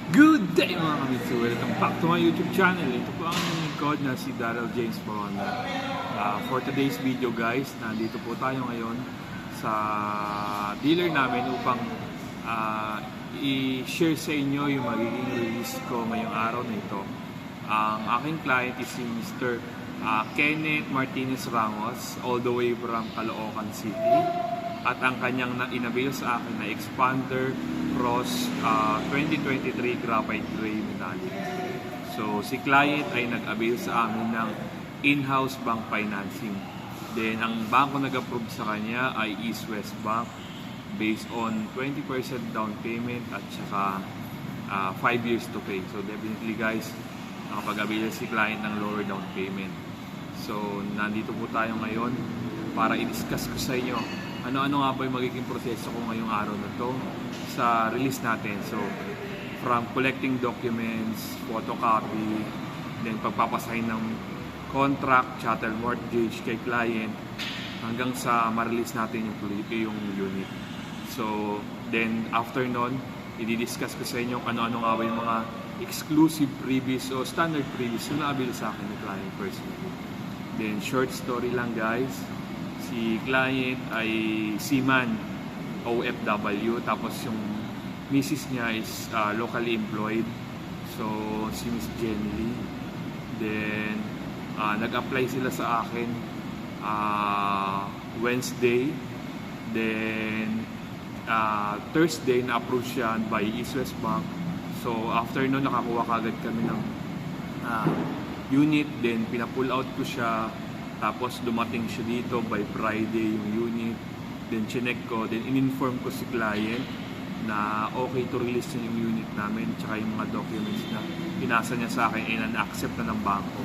Good day mga kamitsu! Welcome back to my YouTube channel. Ito po ang inyong lingkod na si Daryl James Moronda. For today's video guys, nandito po tayo ngayon sa dealer namin upang i-share sa inyo yung magiging release ko ngayong araw na ito. Ang aking client is si Mr. Kenneth Martinez Ramos, all the way from Caloocan City. At ang kanyang inabil sa akin na Expander Cross 2023 Graphite Gray Metallic. So si client ay nag-avail sa amin ng in-house bank financing. Then ang bangko nag-approve sa kanya ay East West Bank based on 20% down payment at saka 5 years to pay. So definitely guys, nakapag-avail si client ng lower down payment. So nandito po tayo ngayon para i-discuss ko sa inyo ano-ano nga ba yung magiging proseso ko ngayong araw na to sa release natin. So, from collecting documents, photocopy, then pagpapasign ng contract, chattel mortgage kay client, hanggang sa ma-release natin yung unit. So, then after nun, i-discuss ko sa inyo ano-ano nga ba yung mga exclusive freebies o standard freebies na na-avail sa akin ng client personally. Then, short story lang guys. Si client ay seaman, OFW, tapos yung misis niya is locally employed. So, si Miss Jenny Lee. Then, nag-apply sila sa akin Wednesday. Then, Thursday, na-approve siya by East West Bank. So, after nun, nakakuha kagad kami ng unit. Then, pina-pull out ko siya. Tapos dumating siya dito by Friday yung unit. Then chinek ko, then in-inform ko si client na okay to release na yung unit namin tsaka yung mga documents na pinasa niya sa akin and na-accept na ng bangko.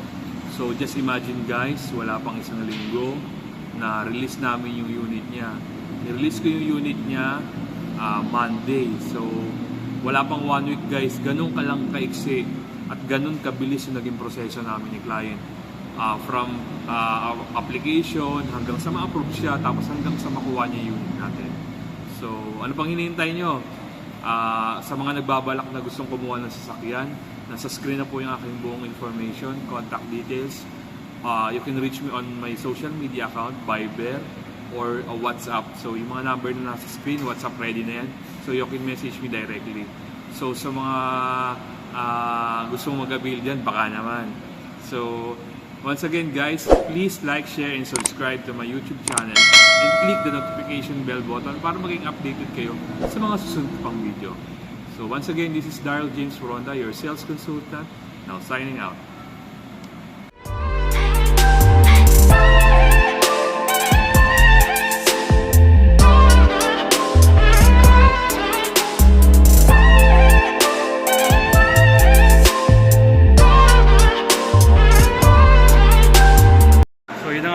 So just imagine guys, wala pang isang linggo na release namin yung unit niya. I-release ko yung unit niya Monday. So wala pang 1 week guys, ganun ka lang kaiksi at ganun kabilis yung naging proseso namin ni client. From application hanggang sa ma-approve siya, tapos hanggang sa makuha niya yung unit natin. So, ano pang hinihintay nyo? Sa mga nagbabalak na gustong kumuha ng sasakyan, nasa screen na po yung aking buong information, contact details. You can reach me on my social media account, Viber, or WhatsApp. So, yung mga number na nasa screen, WhatsApp ready na yan. So, you can message me directly. So, sa mga gustong mag-avail dyan, baka naman. So, once again guys, please like, share, and subscribe to my YouTube channel and click the notification bell button para maging updated kayo sa mga susunod pang video. So once again, this is Daryl James Moronda, your sales consultant, now signing out.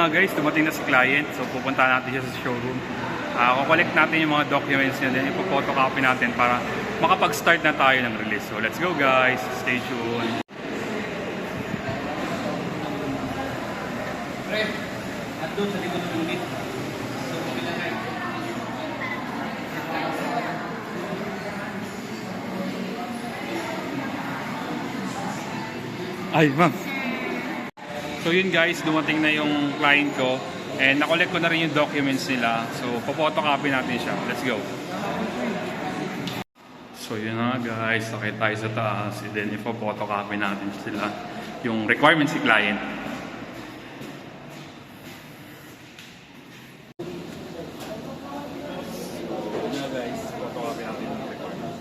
Guys, dumating na si client, so pupunta natin siya sa showroom. Kukolect natin yung mga documents niya, then ipo-photocopy natin para makapag-start na tayo ng release. So let's go guys, stay tuned. Pre, at doon sa likod ng unit. So, pinagay. Ay, ma'am. So yun guys, dumating na yung client ko and nakolect ko na rin yung documents nila. So po-photocopy natin siya. Let's go. So yun na guys, sakit tayo sa taas and then ipo-photocopy natin sila yung requirements si client. So yun na guys, photocopy natin yung requirements.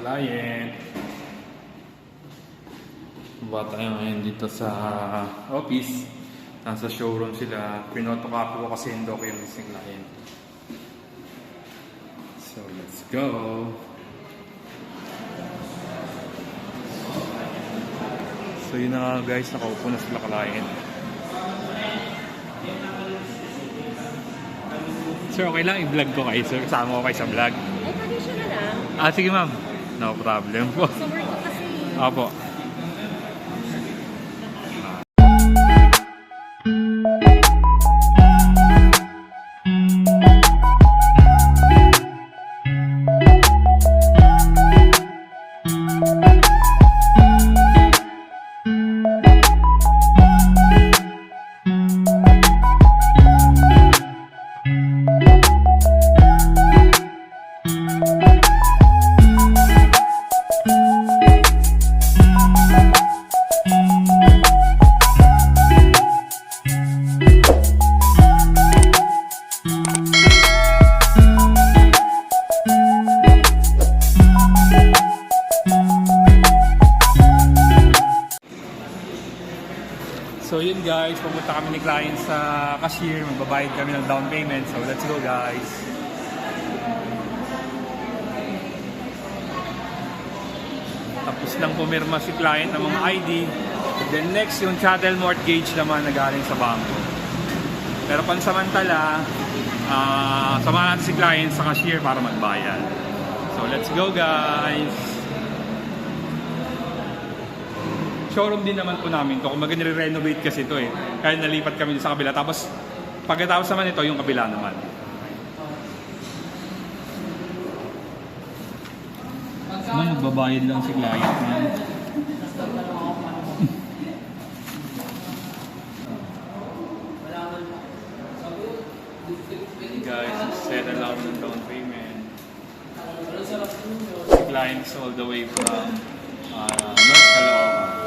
client. Ba tayo ngayon dito sa office. Nasa showroom sila. Pinotocopy ko kasi yung documents ng client. So let's go. So yun na nga guys, nakaupo na sila client. Sir, okay lang i-vlog ko kayo sir? Kasama ko kayo sa vlog. Ay, pwede siya na lang. Sige ma'am. No problem po. Sa work ko kasi. Opo. So yun guys, pupunta kami ni client sa cashier, magbabayad kami ng down payment. So let's go guys. Tapos nang pumirma si client ng mga ID. Then next yung chattel mortgage naman na galing sa bangko. Pero pansamantala, samahan natin si client sa cashier para magbayad. So let's go guys. Showroom din naman po namin to. Kung mag-renovate kasi ito eh. Kaya nalipat kami sa kabila. Tapos pagkatapos naman ito, yung kabila naman. Magbabayad lang si client man. Guys, settle lang ng down payment. Si clients all the way from North Caloocan.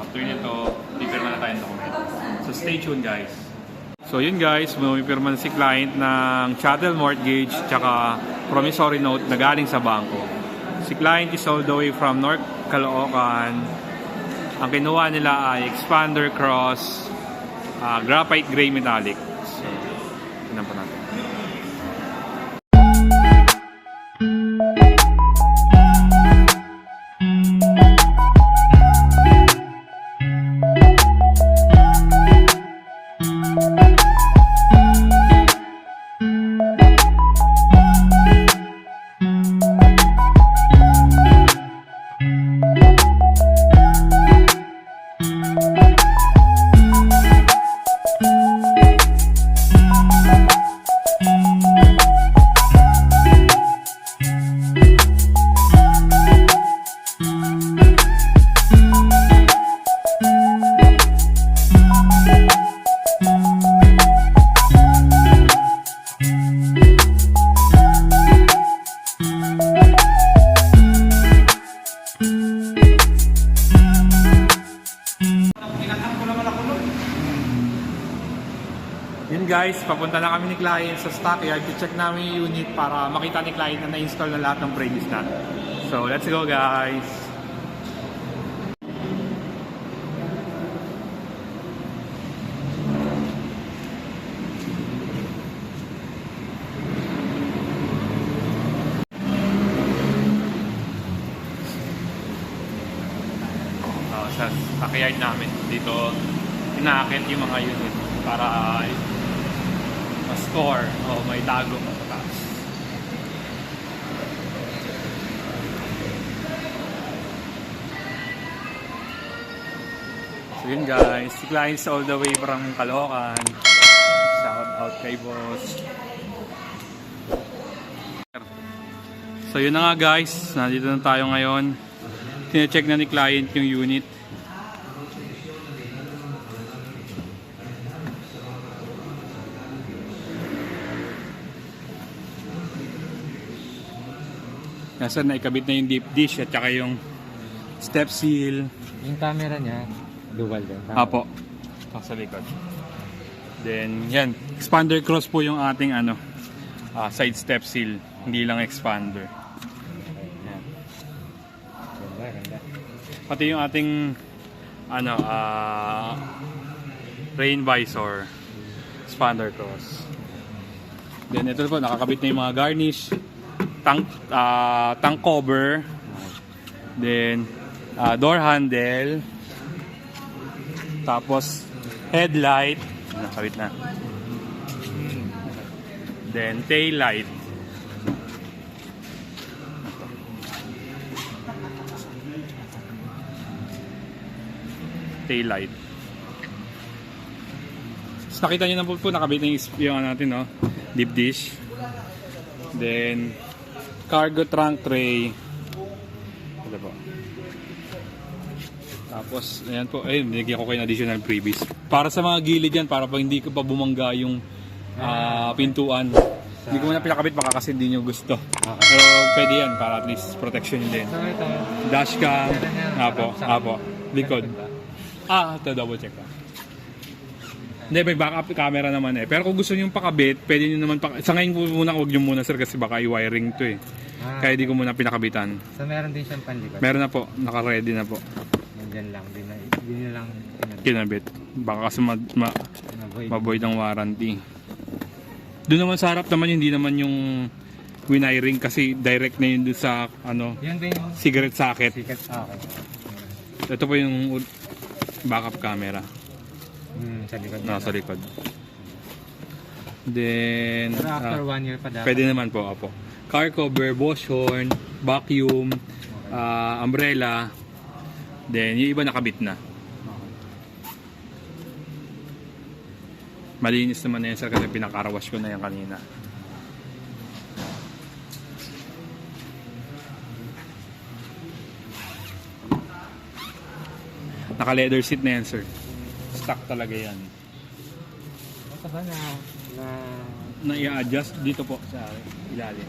After nito, pipirma na tayo ng document. So stay tuned guys. So yun guys, pipirma na si client ng chattel mortgage tsaka promissory note na galing sa bangko. Si client is all the way from North Caloocan. Ang kinuha nila ay expander cross, graphite gray metallic. So, tignan po natin. Yun guys, papunta na kami ni client sa stockyard to check namin yung unit para makita ni client na na-install na lahat ng previous na. So let's go guys! Sa stockyard namin dito, inaakit yung mga unit para ma-store o may tago pa sa taas. So yun guys, si clients all the way from Caloocan. Shout out kay boss. So yun na nga guys, nandito na tayo ngayon. Tine-check na ni client yung unit. Nasa naikabit na yung deep dish at saka yung step seal. Yung camera niya, dual din. Apo. Sa likod. Then, yan. Expander cross po yung ating side step seal. Hindi lang expander. Pati yung ating ano, rain visor, expander cross. Then ito po, nakakabit na yung mga garnish, tank cover, then door handle, tapos headlight, nakabit na. Then tail light. Tail light. So, nakita nyo na po, nakabit na yung ano natin, no? Deep dish. Then cargo trunk tray. Ito po. Tapos ayan po, ayun, binigyan ko kayo ng additional freebies. Para sa mga gilid yan, para pa hindi ko pa bumangga yung pintuan. Hindi ko muna pinakabit baka kasi hindi nyo gusto. Pero pwede yan para at least protection din. So ito, Dashcam. Apo. Likod. Ito double check pa. Hindi, may backup camera naman eh. Pero kung gusto nyo pakabit, pwede nyo naman sa ngayon po muna, huwag nyo muna sir kasi baka i-wiring to eh. Kaya di ko muna pinakabitan. so meron din siyang panlikod. Meron na po, naka-ready na po. Nandyan lang, di na lang Kinabit. Baka kasi avoid. ma-void ang warranty. Doon naman sa harap naman, hindi naman yung winiring kasi direct na yun doon sa ano, Yun din yung cigarette socket. sikat. Okay. Ito po yung backup camera. Sa likod. Nasa likod. Then, Pero after 1 year pa dapat. pwede naman po, apo. Car cover, Bosch horn, vacuum, umbrella. Then, yung iba nakabit na. Malinis naman na yan sir kasi pinakarawash ko na yan kanina. Naka leather seat na yan sir. Stock talaga yan. Ito ba Na i-adjust dito po sa ilalim.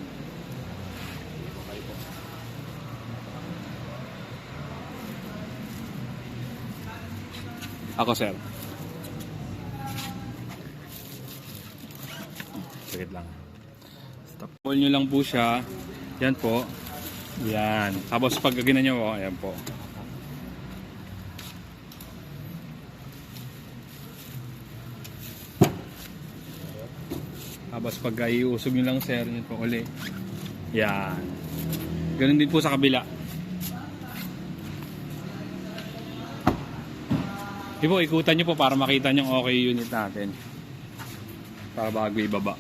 Okay po. Ako sir. Sagit lang. Stop. Pull nyo lang po siya. Yan po. Yan. Tapos pag gagawin nyo, ayan po. Tapos pag iusog nyo lang sir, yun po uli. Yan. Ganun din po sa kabila. Ipo, ikutan nyo po para makita nyo okay unit natin. Para bago ibaba.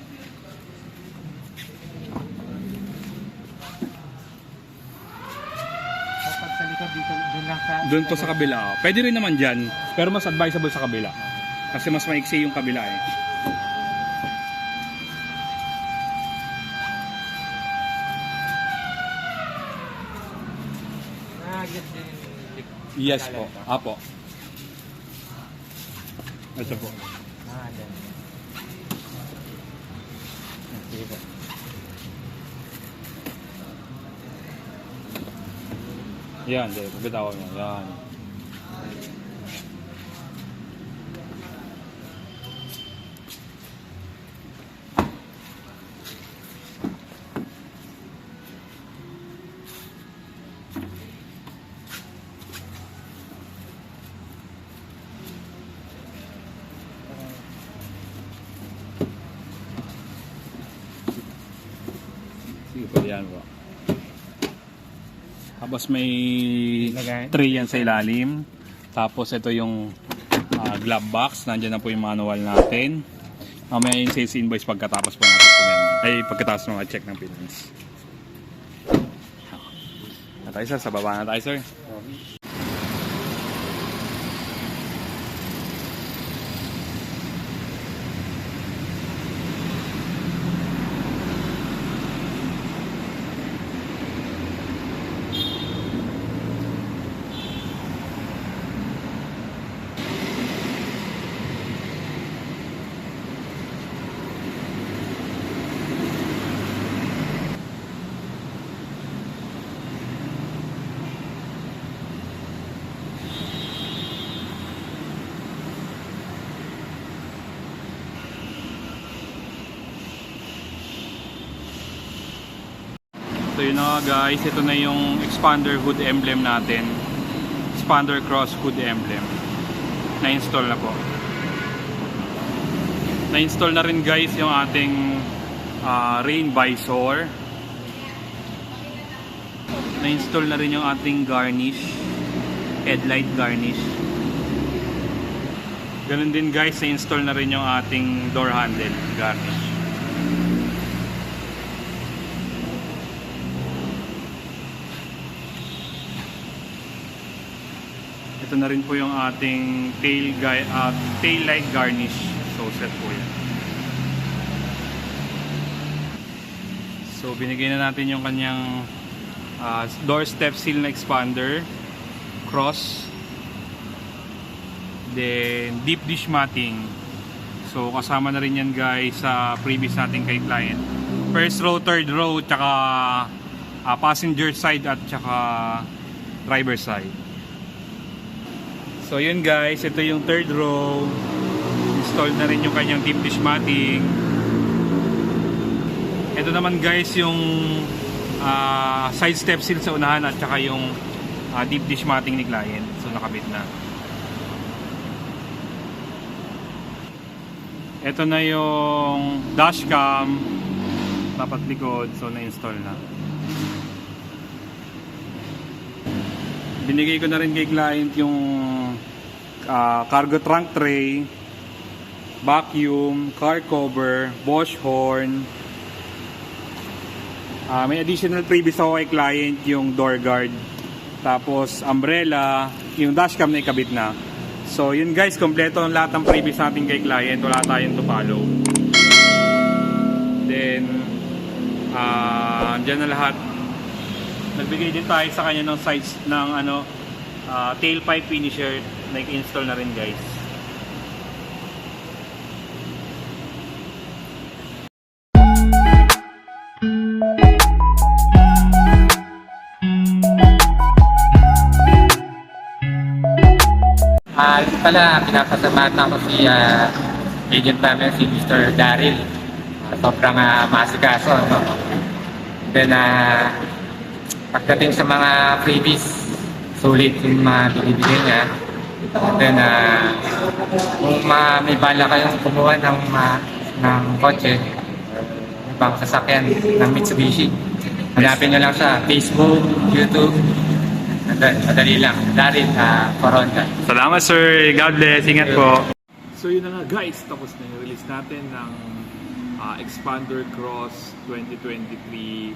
Kapag sa likod dito, doon lang sa... Doon po sa kabila. Pwede rin naman dyan. Pero mas advisable sa kabila. Kasi mas maiksi yung kabila eh. Yes po. Apo. Ito po. Dyan. Sige po. Yan, dyan. Pagkatawag niya. Yan. Sige po, yan po. Tapos may tray yan sa ilalim. Tapos ito yung glove box. Nandiyan na po yung manual natin. Mamaya yung sales invoice pagkatapos po natin pumirma. Ay, pagkatapos mga check ng finance. Na tayo sir, sa baba na tayo sir. So yun na nga guys, ito na yung expander hood emblem natin. expander cross hood emblem. Na-install na po. Na-install na rin guys yung ating rain visor. Na-install na rin yung ating garnish, headlight garnish. Ganun din guys, na-install na rin yung ating door handle garnish. Ito na rin po yung ating tail light garnish. So set po yan. So binigay na natin yung kanyang door step seal na expander, cross, then deep dish matting. So kasama na rin yan guys sa previous natin kay client. First row, third row, tsaka passenger side at tsaka driver side. So yun guys, ito yung third row. Installed na rin yung kanyang deep dish matting. Ito naman guys yung side step seal sa unahan at saka yung deep dish matting ni client. So nakabit na. Ito na yung dashcam tapat likod, so na-install na. Binigay ko na rin kay client yung cargo trunk tray, vacuum, car cover, Bosch horn. May additional previous ako kay client yung door guard, tapos umbrella, yung dashcam na ikabit na. So yun guys, kompleto ang lahat ng previous natin kay client, wala tayong to follow. Then dyan na lahat. Nagbigay din tayo sa kanya ng sides ng tailpipe finisher, nag-install na rin guys. Pala, pinapasalamatan ko si agent namin, si Mr. Daryl. Sobrang masikaso, no? Then, pagdating sa mga freebies, sulit yung mga binibigay niya. Then, kung may bala kayong kumuha ng kotse, ibang sasakyan ng Mitsubishi, hanapin nyo lang sa Facebook, YouTube. Madali lang. Daryl, Coronda. Salamat sir, God bless, ingat po. So yun na nga guys, tapos na yung release natin ng Expander Cross 2023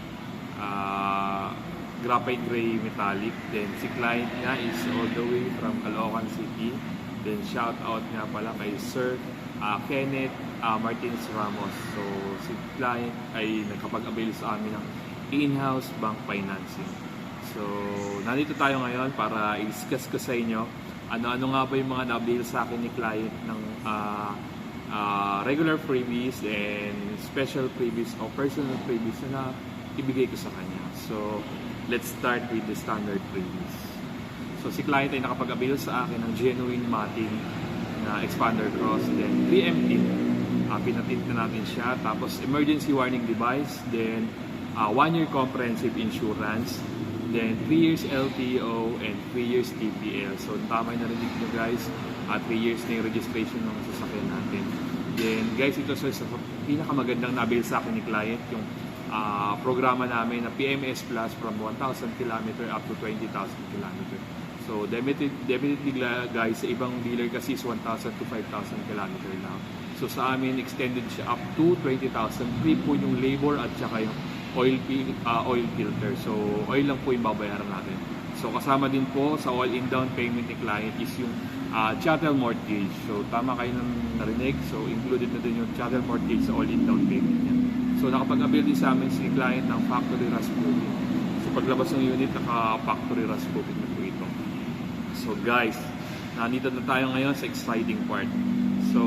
graphite gray metallic. Then si client niya is all the way from Caloocan City. Then shout out nga pala kay Sir Kenneth Martinez Ramos. So si client ay nagkapag-avail sa amin ng in-house bank financing. So nandito tayo ngayon para i-discuss ko sa inyo ano-ano nga ba yung mga na-avail sa akin ni client ng regular freebies and special freebies o personal freebies na ibigay ko sa kanya. So let's start with the standard freebies. So si client ay nakapag-avail sa akin ng genuine matting na expander cross, then preemptive, pinatint na natin siya, tapos emergency warning device, then 1-year comprehensive insurance, then 3 years LTO and 3 years TPL. So tama na rin dito guys, 3 years na yung registration ng sasakyan natin. Then guys, ito sa pinakamagandang na-avail sa akin ni client, yung programa namin na PMS Plus from 1,000 km up to 20,000 km. So definitely guys, sa ibang dealer kasi is 1,000 to 5,000 km lang. So sa amin, extended siya up to 20,000. Free po yung labor at saka yung oil filter. So oil lang po yung babayaran natin. So kasama din po sa all-in down payment ni client is yung chattel mortgage. So tama kayo nang narinig. So included na din yung chattel mortgage sa all-in down payment niya. So nakapag-avail din sa amin si client ng factory Rasputin. So paglabas ng unit, naka-factory Rasputin na po ito. So guys, nandito na tayo ngayon sa exciting part. So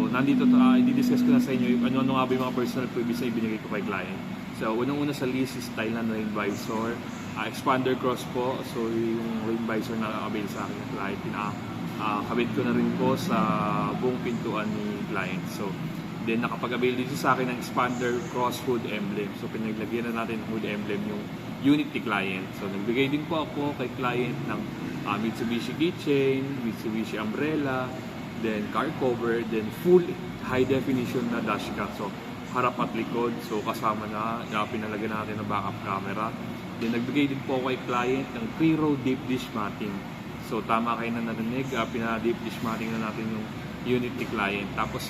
nandito i-discuss ko na sa inyo ano nga ba yung mga personal freebies na ibinigay ko kay client. So unang-una sa list is Thailand rain visor, expander cross po. So yung rain visor na avail sa akin ng client, kabit ko na rin po sa buong pintuan ni client. So then nakapag-avail din sa akin ng expander cross hood emblem. So pinaglagyan na natin ng hood emblem yung unit ni client. So nagbigay din po ako kay client ng Mitsubishi keychain, Mitsubishi umbrella, then car cover, then full high definition na dashcam. So harap at likod, so kasama na, pinalagyan natin ng backup camera. Then nagbigay din po ako kay client ng 3-row deep dish matting. So tama kayo na narinig, pina-deep dish matting na natin yung unit ni client. Tapos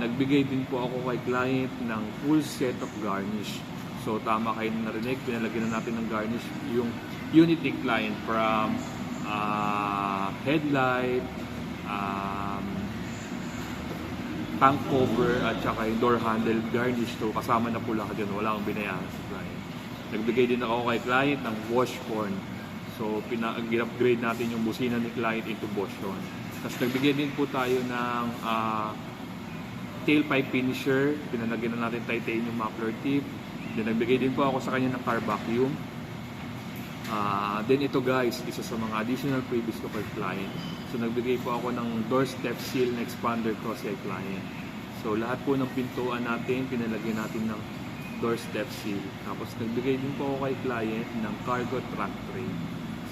nagbigay din po ako kay client ng full set of garnish. So tama kayo na narinig, pinalagyan na natin ng garnish yung unit ni client from headlight, tank cover at saka yung door handle garnish. So kasama na po lahat yun, wala akong binayaran sa client. Nagbigay din ako kay client ng wash horn. So upgrade natin yung busina ni client into wash horn. Tapos nagbigay din po tayo ng tailpipe finisher, pinalagyan na natin titanium muffler tip. Then nagbigay din po ako sa kanya ng car vacuum. Then ito guys, isa sa mga additional previous ko kay client. So nagbigay po ako ng doorstep seal na expander cross kay client. So lahat po ng pintuan natin, pinalagyan natin ng doorstep seal. Tapos nagbigay din po ako kay client ng cargo trunk tray.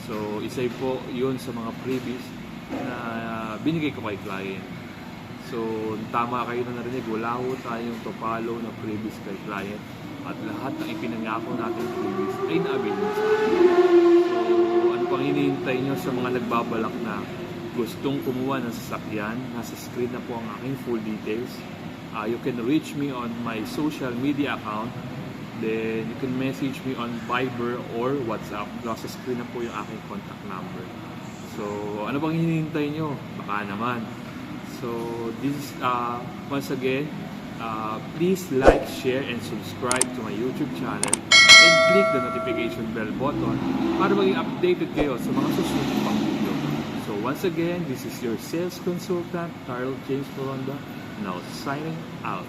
So isa po yun sa mga previous na binigay ko kay client. So tama kayo na narinig, wala po tayong topalo na previous kay client. At lahat ng ipinangako natin previous ay na-avail mo sa akin. So, ano pang hinihintay nyo sa mga nagbabalak na gustong kumuha ng sasakyan? Nasa screen na po ang aking full details. You can reach me on my social media account. Then, you can message me on Viber or WhatsApp. Nasa screen na po yung aking contact number. So, ano pang hinihintay nyo? Baka naman. So, this is, once again, please like, share, and subscribe to my YouTube channel and click the notification bell button para maging updated kayo sa mga susunod pang video. So once again, this is your sales consultant, Carl James Moronda, now signing out.